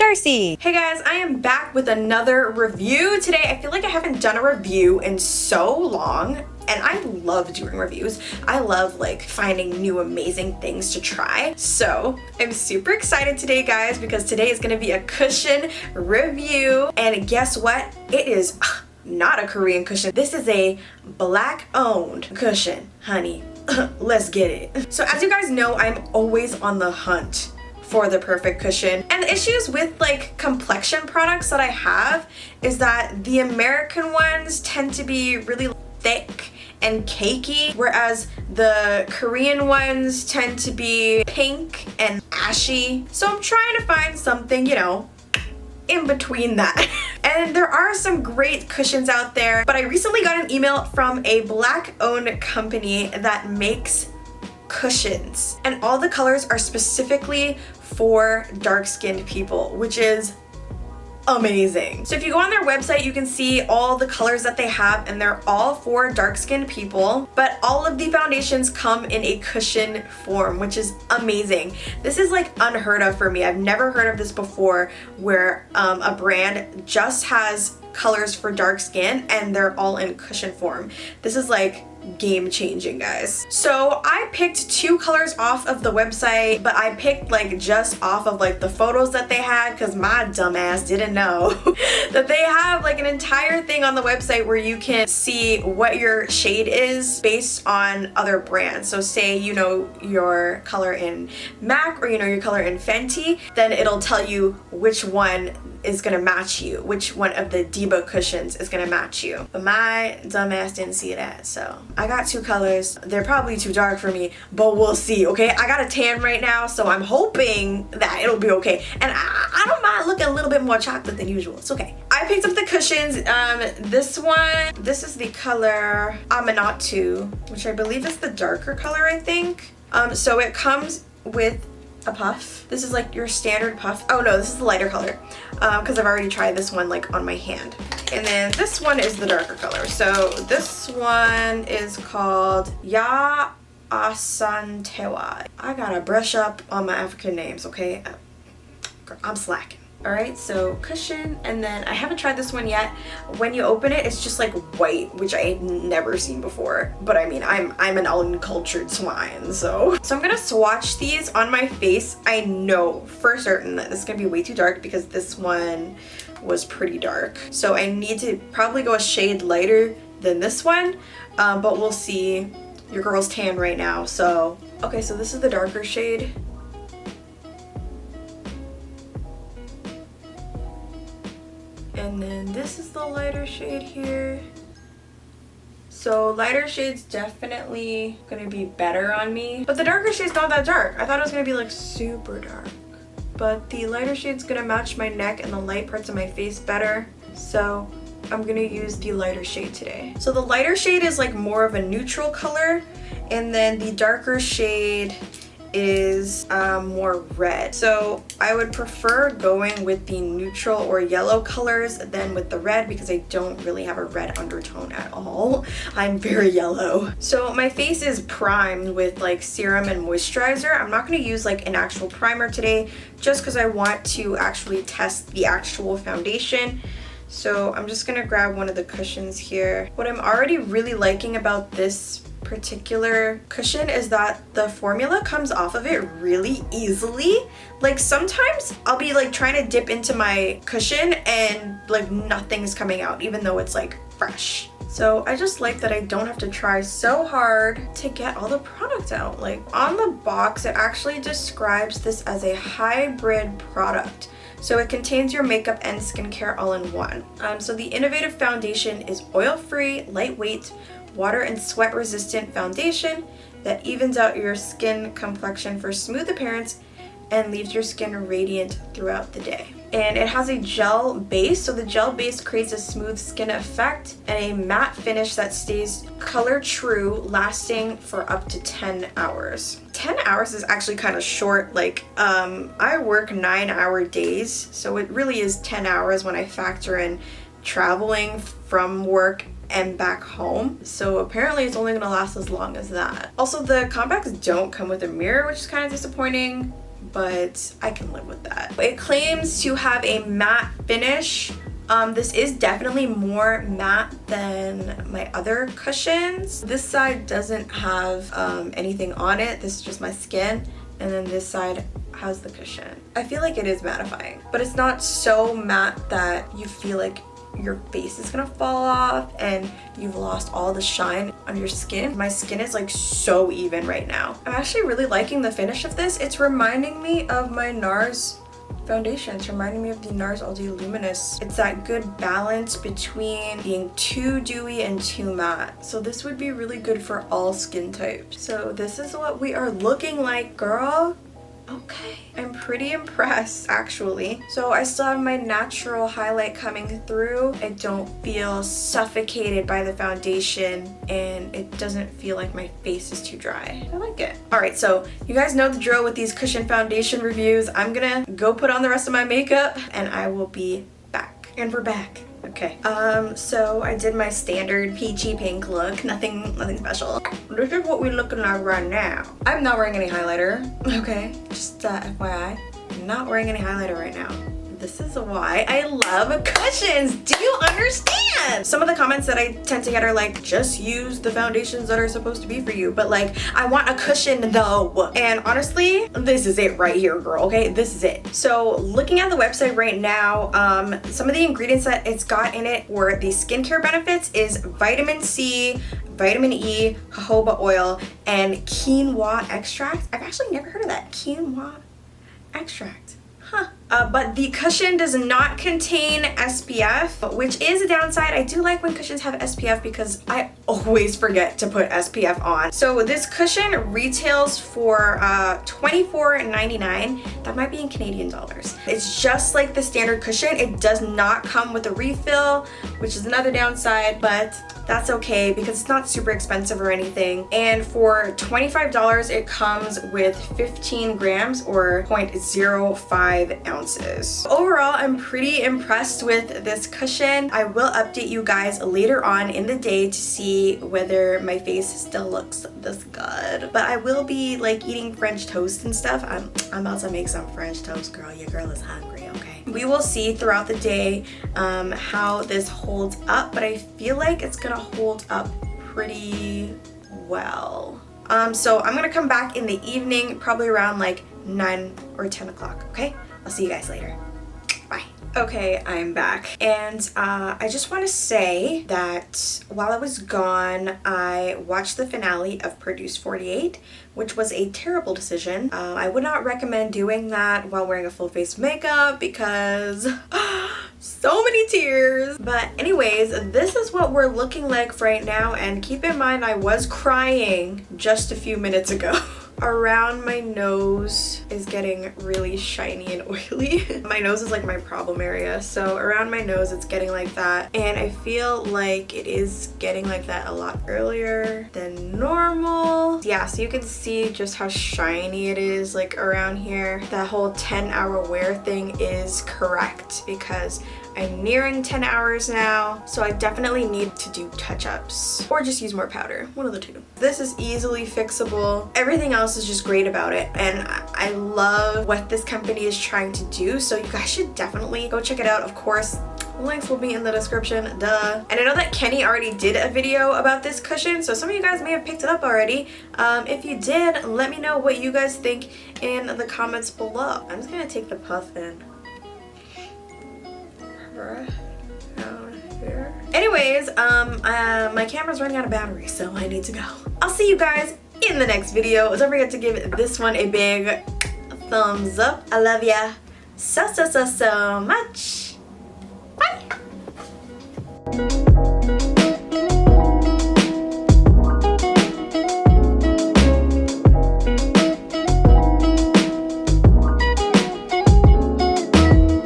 Darcey. Hey guys, I am back with another review today. I feel like I haven't done a review in so long, and I love doing reviews. I love like finding new amazing things to try. So I'm super excited today, guys, because today is gonna be a cushion review. And guess what? It is not a Korean cushion. This is a Black-owned cushion, honey. Let's get it. So as you guys know, I'm always on the hunt for the perfect cushion. And the issues with like complexion products that I have is that the American ones tend to be really thick and cakey, whereas the Korean ones tend to be pink and ashy. So I'm trying to find something, you know, in between that. And there are some great cushions out there, but I recently got an email from a Black-owned company that makes cushions, and all the colors are specifically for dark-skinned people, which is amazing. So if you go on their website, you can see all the colors that they have, and they're all for dark-skinned people, but all of the foundations come in a cushion form, which is amazing. This is like unheard of for me. I've never heard of this before, where a brand just has colors for dark skin and they're all in cushion form. This is like game-changing, guys. So I picked two colors off of the website, but I picked like just off of like the photos that they had, because my dumbass didn't know that they have like an entire thing on the website where you can see what your shade is based on other brands. So say you know your color in MAC, or you know your color in Fenty, then it'll tell you which one is gonna match you, which one of the Diba cushions is gonna match you. But my dumbass didn't see that, so I got two colors. They're probably too dark for me, but we'll see, okay? I got a tan right now, so I'm hoping that it'll be okay. And I don't mind looking a little bit more chocolate than usual. It's okay. I picked up the cushions. This is the color Aminatu, which I believe is the darker color, I think. So it comes with a puff. This is like your standard puff. Oh no, this is the lighter color, because I've already tried this one like on my hand. And then this one is the darker color. So this one is called Ya Asantewa. I gotta brush up on my African names, okay? I'm slacking. Alright, so cushion, and then I haven't tried this one yet. When you open it, it's just like white, which I've never seen before. But I mean, I'm an uncultured swine, so I'm gonna swatch these on my face. I know for certain that this is gonna be way too dark because this one was pretty dark. So I need to probably go a shade lighter than this one, but we'll see. Your girl's tan right now, so. Okay, so this is the darker shade. And then this is the lighter shade here. So lighter shade's definitely gonna be better on me. But the darker shade's not that dark. I thought it was gonna be like super dark. But the lighter shade's gonna match my neck and the light parts of my face better. So I'm gonna use the lighter shade today. So the lighter shade is like more of a neutral color, and then the darker shade is more red. So I would prefer going with the neutral or yellow colors than with the red, because I don't really have a red undertone at all. I'm very yellow. So my face is primed with like serum and moisturizer. I'm not going to use like an actual primer today, just because I want to actually test the actual foundation. So I'm just going to grab one of the cushions here. What I'm already really liking about this particular cushion is that the formula comes off of it really easily. Like sometimes I'll be like trying to dip into my cushion and like nothing's coming out, even though it's like fresh. So I just like that I don't have to try so hard to get all the product out. Like on the box, it actually describes this as a hybrid product. So it contains your makeup and skincare all in one. So the innovative foundation is oil-free, lightweight, water and sweat resistant foundation that evens out your skin complexion for smooth appearance and leaves your skin radiant throughout the day. And it has a gel base, so the gel base creates a smooth skin effect and a matte finish that stays color true, lasting for up to 10 hours. 10 hours is actually kind of short. Like I work 9-hour days, so it really is 10 hours when I factor in traveling from work and back home. So apparently it's only gonna last as long as that. Also, the compacts don't come with a mirror, which is kind of disappointing, but I can live with that. It claims to have a matte finish. This is definitely more matte than my other cushions. This side doesn't have anything on it. This is just my skin. And then this side has the cushion. I feel like it is mattifying, but it's not so matte that you feel like your face is gonna fall off and you've lost all the shine on your skin. My skin is like so even right now. I'm actually really liking the finish of this. It's reminding me of my NARS foundation. It's reminding me of the NARS All Day Luminous. It's that good balance between being too dewy and too matte. So this would be really good for all skin types. So this is what we are looking like, girl. Okay, I'm pretty impressed actually. So I still have my natural highlight coming through. I don't feel suffocated by the foundation and it doesn't feel like my face is too dry. I like it. All right, so you guys know the drill with these cushion foundation reviews. I'm gonna go put on the rest of my makeup and I will be back. And we're back. Okay, so I did my standard peachy pink look, nothing special. This is what we're looking like right now. I'm not wearing any highlighter, okay? Just FYI, I'm not wearing any highlighter right now. This is why I love cushions. Do you understand? Some of the comments that I tend to get are like, just use the foundations that are supposed to be for you. But like, I want a cushion though. And honestly, this is it right here, girl, okay? This is it. So looking at the website right now, some of the ingredients that it's got in it or the skincare benefits is vitamin C, vitamin E, jojoba oil, and quinoa extract. I've actually never heard of that, quinoa extract. Huh. But the cushion does not contain SPF, which is a downside. I do like when cushions have SPF because I always forget to put SPF on. So this cushion retails for $24.99. That might be in Canadian dollars. It's just like the standard cushion. It does not come with a refill, which is another downside, but that's okay because it's not super expensive or anything. And for $25, it comes with 15 grams or 0.05 ounces. Overall, I'm pretty impressed with this cushion. I will update you guys later on in the day to see whether my face still looks this good. But I will be like eating French toast and stuff. I'm about to make some French toast, girl. Your girl is hungry, okay? We will see throughout the day how this holds up, but I feel like it's gonna hold up pretty well. So I'm gonna come back in the evening, probably around like 9 or 10 o'clock, okay? I'll see you guys later. Bye. Okay, I'm back. And I just want to say that while I was gone, I watched the finale of Produce 48, which was a terrible decision. I would not recommend doing that while wearing a full face of makeup because so many tears. But anyways, this is what we're looking like right now. And keep in mind, I was crying just a few minutes ago. Around my nose is getting really shiny and oily. My nose is like my problem area, so around my nose it's getting like that, and I feel like it is getting like that a lot earlier than normal. Yeah, so you can see just how shiny it is like around here. That whole 10-hour wear thing is correct because I'm nearing 10 hours now, so I definitely need to do touch-ups or just use more powder, one of the two. This is easily fixable. Everything else is just great about it, and I love what this company is trying to do, so you guys should definitely go check it out. Of course, links will be in the description, duh. And I know that Kenny already did a video about this cushion, so some of you guys may have picked it up already. If you did, let me know what you guys think in the comments below. I'm just gonna take the puff in. Down here. Anyways, my camera's running out of battery, so I need to go. I'll see you guys in the next video. Don't forget to give this one a big thumbs up. I love ya so much.